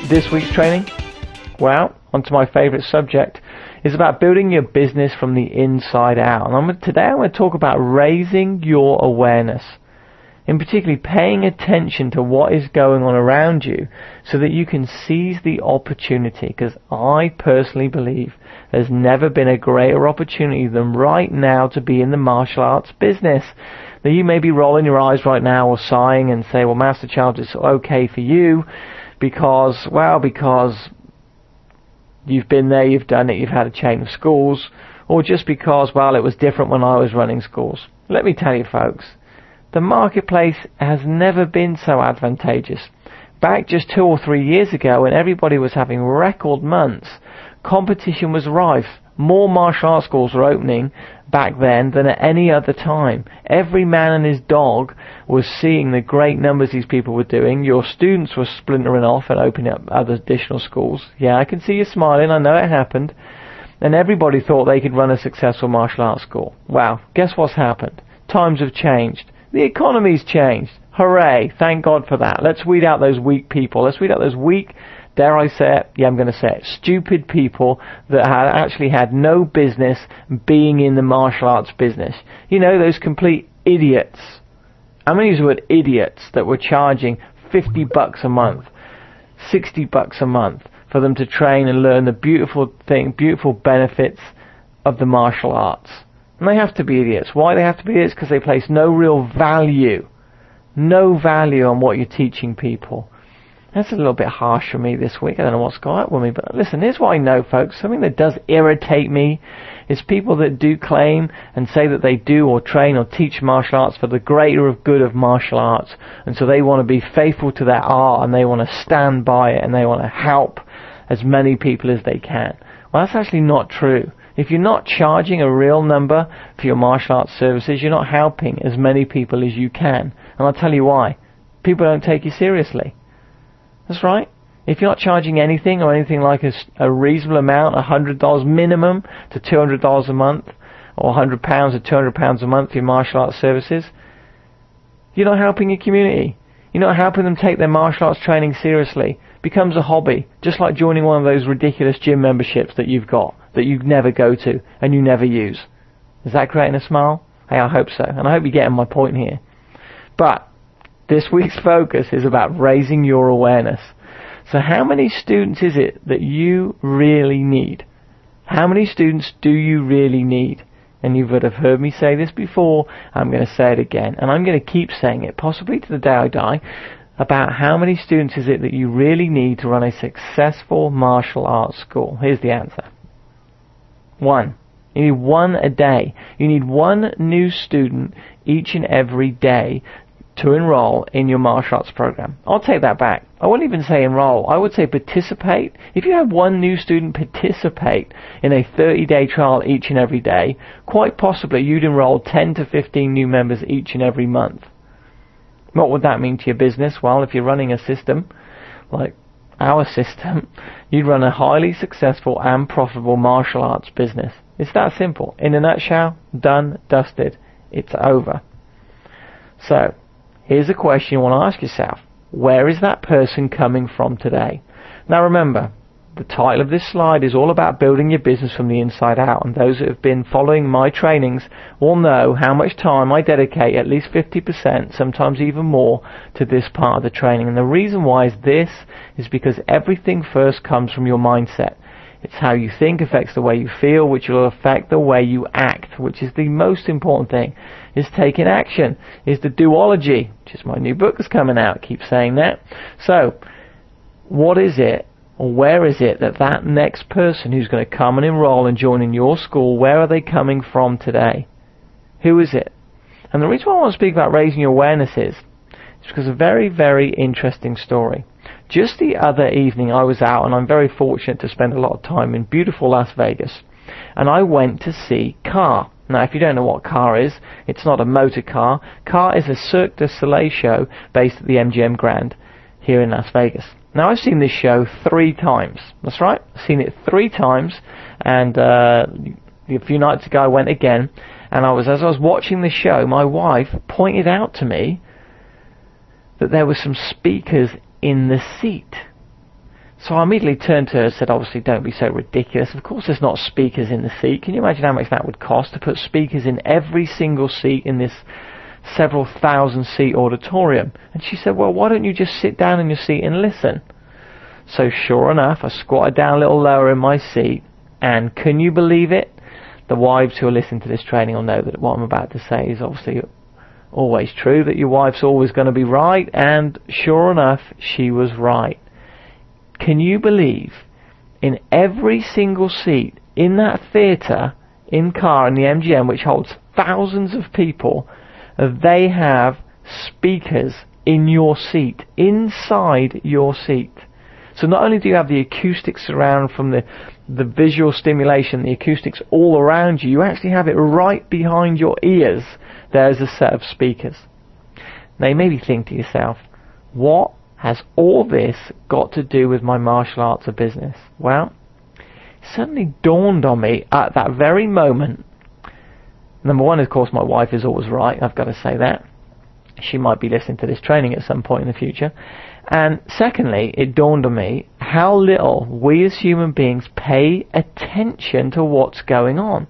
This week's training, well, onto my favourite subject, is about building your business from the inside out. And today I'm going to talk about raising your awareness, in particularly paying attention to what is going on around you so that you can seize the opportunity, because I personally believe there's never been a greater opportunity than right now to be in the martial arts business. Now, you may be rolling your eyes right now or sighing and say, well, Master Charles, it's okay for you because you've been there, you've done it, you've had a chain of schools, or just because, well, it was different when I was running schools. Let me tell you, folks, the marketplace has never been so advantageous. Back just 2 or 3 years ago, when everybody was having record months, competition was rife. More martial arts schools were opening back then than at any other time. Every man and his dog was seeing the great numbers these people were doing. Your students were splintering off and opening up other additional schools. Yeah, I can see you smiling. I know it happened. And everybody thought they could run a successful martial arts school. Well, guess what's happened? Times have changed. The economy's changed. Hooray. Thank God for that. Let's weed out those weak people. Let's weed out those weak, dare I say it? Yeah, I'm going to say it. Stupid people that actually had no business being in the martial arts business. You know, those complete idiots. I'm going to use the word idiots that were charging $50 a month, $60 a month for them to train and learn the beautiful benefits of the martial arts. And they have to be idiots. Why they have to be idiots? Because they place no real value. No value on what you're teaching people. That's a little bit harsh for me this week. I don't know what's going on with me, but listen, here's what I know, folks. Something that does irritate me is people that do claim and say that they do or train or teach martial arts for the greater of good of martial arts, and so they want to be faithful to their art and they want to stand by it and they want to help as many people as they can. Well, that's actually not true. If you're not charging a real number for your martial arts services, you're not helping as many people as you can. And I'll tell you why. People don't take you seriously. That's right. If you're not charging anything or anything like a reasonable amount, $100 minimum to $200 a month, or £100 to £200 a month for your martial arts services, you're not helping your community. You're not helping them take their martial arts training seriously. It becomes a hobby, just like joining one of those ridiculous gym memberships that you've got, that you never go to and you never use. Is that creating a smile? Hey, I hope so. And I hope you're getting my point here. But this week's focus is about raising your awareness. So how many students is it that you really need? How many students do you really need? And you would have heard me say this before. I'm going to say it again. And I'm going to keep saying it, possibly to the day I die, about how many students is it that you really need to run a successful martial arts school. Here's the answer. 1. You need 1 a day. You need 1 new student each and every day to enroll in your martial arts program. I'll take that back. I wouldn't even say enroll. I would say participate. If you have 1 new student participate in a 30-day trial each and every day, quite possibly you'd enroll 10 to 15 new members each and every month. What would that mean to your business? Well, if you're running a system like our system, you'd run a highly successful and profitable martial arts business. It's that simple. In a nutshell, done, dusted. It's over. So, here's a question you want to ask yourself. Where is that person coming from today? Now remember, the title of this slide is all about building your business from the inside out, and those that have been following my trainings will know how much time I dedicate, at least 50%, sometimes even more, to this part of the training. And the reason why is because everything first comes from your mindset. It's how you think affects the way you feel, which will affect the way you act, which is the most important thing. Is taking action, is the duology, which is my new book that's coming out. Keep saying that. So, what is it, or where is it that next person who's going to come and enroll and join in your school, where are they coming from today? Who is it? And the reason why I want to speak about raising your awareness is because a very, very interesting story. Just the other evening I was out, and I'm very fortunate to spend a lot of time in beautiful Las Vegas, and I went to see Car. Now, if you don't know what Car is, it's not a motor car. Car is a Cirque du Soleil show based at the MGM Grand here in Las Vegas. Now, I've seen this show 3 times. That's right, I've seen it 3 times, and a few nights ago I went again, and as I was watching the show, my wife pointed out to me that there were some speakers in the seat. So I immediately turned to her and said, obviously, don't be so ridiculous. Of course there's not speakers in the seat. Can you imagine how much that would cost to put speakers in every single seat in this several thousand seat auditorium? And she said, well, why don't you just sit down in your seat and listen? So sure enough, I squatted down a little lower in my seat, and can you believe it? The wives who are listening to this training will know that what I'm about to say is obviously always true, that your wife's always going to be right, and sure enough, she was right. Can you believe in every single seat in that theatre, in car, in the MGM, which holds thousands of people, they have speakers in your seat, inside your seat. So not only do you have the acoustic surround from the visual stimulation, the acoustics all around you, you actually have it right behind your ears. There's a set of speakers. Now you maybe think to yourself, what has all this got to do with my martial arts or business? Well, it suddenly dawned on me at that very moment. Number one, of course, my wife is always right. I've got to say that. She might be listening to this training at some point in the future. And secondly, it dawned on me how little we as human beings pay attention to what's going on.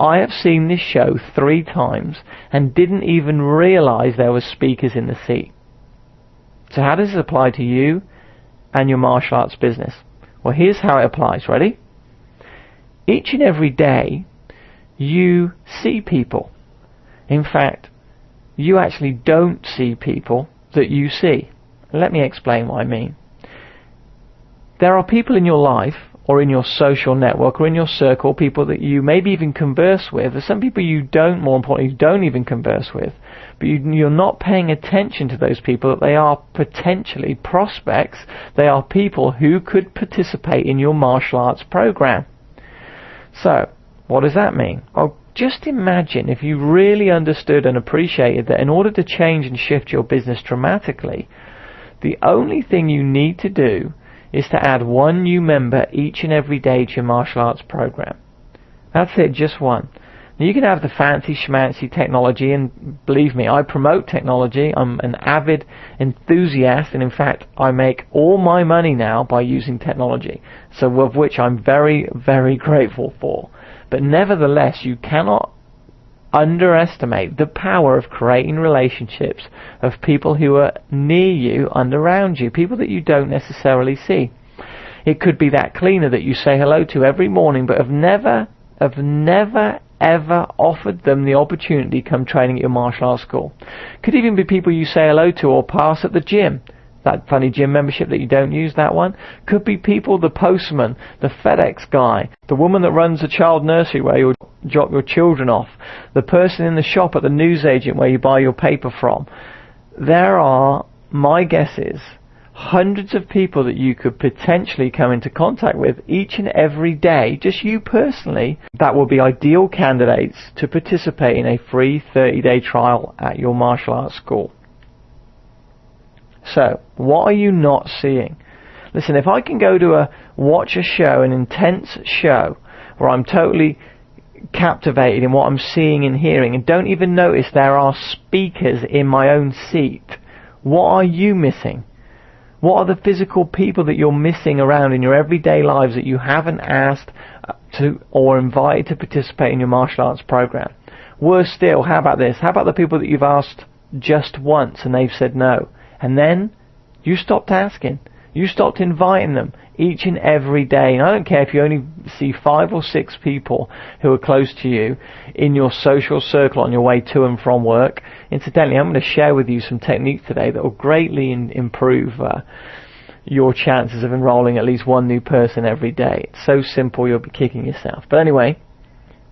I have seen this show 3 times and didn't even realize there were speakers in the seat. So how does this apply to you and your martial arts business? Well, here's how it applies. Ready? Each and every day, you see people. In fact, you actually don't see people that you see. Let me explain what I mean. There are people in your life, or in your social network, or in your circle, people that you maybe even converse with. There's some people you don't, more importantly, don't even converse with. But you're not paying attention to those people, that they are potentially prospects. They are people who could participate in your martial arts program. So, what does that mean? Oh, just imagine if you really understood and appreciated that in order to change and shift your business dramatically, the only thing you need to do is to add one new member each and every day to your martial arts program. That's it, just one. Now you can have the fancy schmancy technology, and believe me, I promote technology. I'm an avid enthusiast, and in fact I make all my money now by using technology, so of which I'm very, very grateful for. But nevertheless, you cannot underestimate the power of creating relationships of people who are near you and around you, people that you don't necessarily see. It could be that cleaner that you say hello to every morning, but have never ever offered them the opportunity to come training at your martial arts school. Could even be people you say hello to or pass at the gym. That funny gym membership that you don't use, that one. Could be people, the postman, the FedEx guy, the woman that runs the child nursery where you drop your children off, the person in the shop at the newsagent where you buy your paper from. There are, my guess is, hundreds of people that you could potentially come into contact with each and every day, just you personally, that will be ideal candidates to participate in a free 30-day trial at your martial arts school. So, what are you not seeing? Listen, if I can go to watch a show, an intense show, where I'm totally captivated in what I'm seeing and hearing, and don't even notice there are speakers in my own seat, what are you missing? What are the physical people that you're missing around in your everyday lives that you haven't asked to or invited to participate in your martial arts program? Worse still, how about this? How about the people that you've asked just once and they've said no? And then you stopped asking. You stopped inviting them each and every day. And I don't care if you only see 5 or 6 people who are close to you in your social circle on your way to and from work. Incidentally, I'm going to share with you some techniques today that will greatly improve your chances of enrolling at least one new person every day. It's so simple, you'll be kicking yourself. But anyway,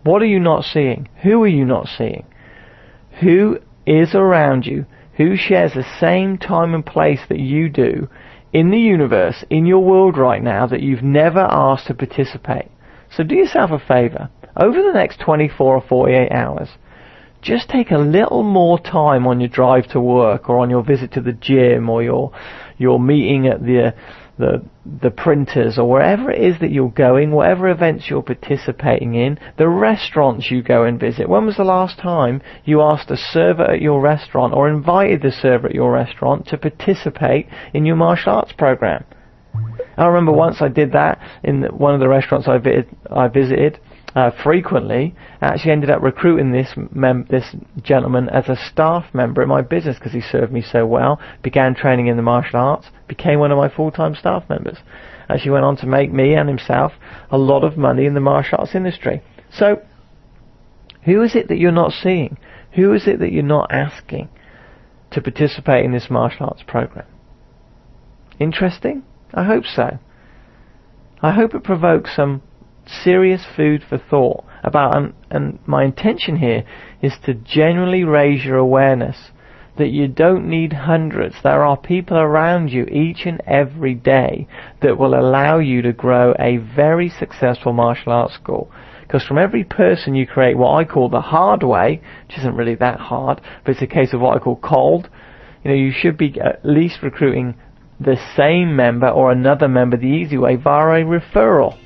what are you not seeing? Who are you not seeing? Who is around you? Who shares the same time and place that you do in the universe, in your world right now, that you've never asked to participate? So do yourself a favor. Over the next 24 or 48 hours, just take a little more time on your drive to work, or on your visit to the gym, or your meeting at the printers, or wherever it is that you're going, whatever events you're participating in, the restaurants you go and visit. When was the last time you asked a server at your restaurant or invited the server at your restaurant to participate in your martial arts program? I remember once I did that in one of the restaurants I visited frequently. I actually ended up recruiting this gentleman as a staff member in my business because he served me so well, began training in the martial arts, became one of my full-time staff members. Actually went on to make me and himself a lot of money in the martial arts industry. So, who is it that you're not seeing? Who is it that you're not asking to participate in this martial arts program? Interesting? I hope so. I hope it provokes some serious food for thought about, and my intention here is to genuinely raise your awareness that you don't need hundreds. There are people around you each and every day that will allow you to grow a very successful martial arts school. Because from every person you create what I call the hard way, which isn't really that hard, but it's a case of what I call cold, you should be at least recruiting the same member or another member the easy way via a referral.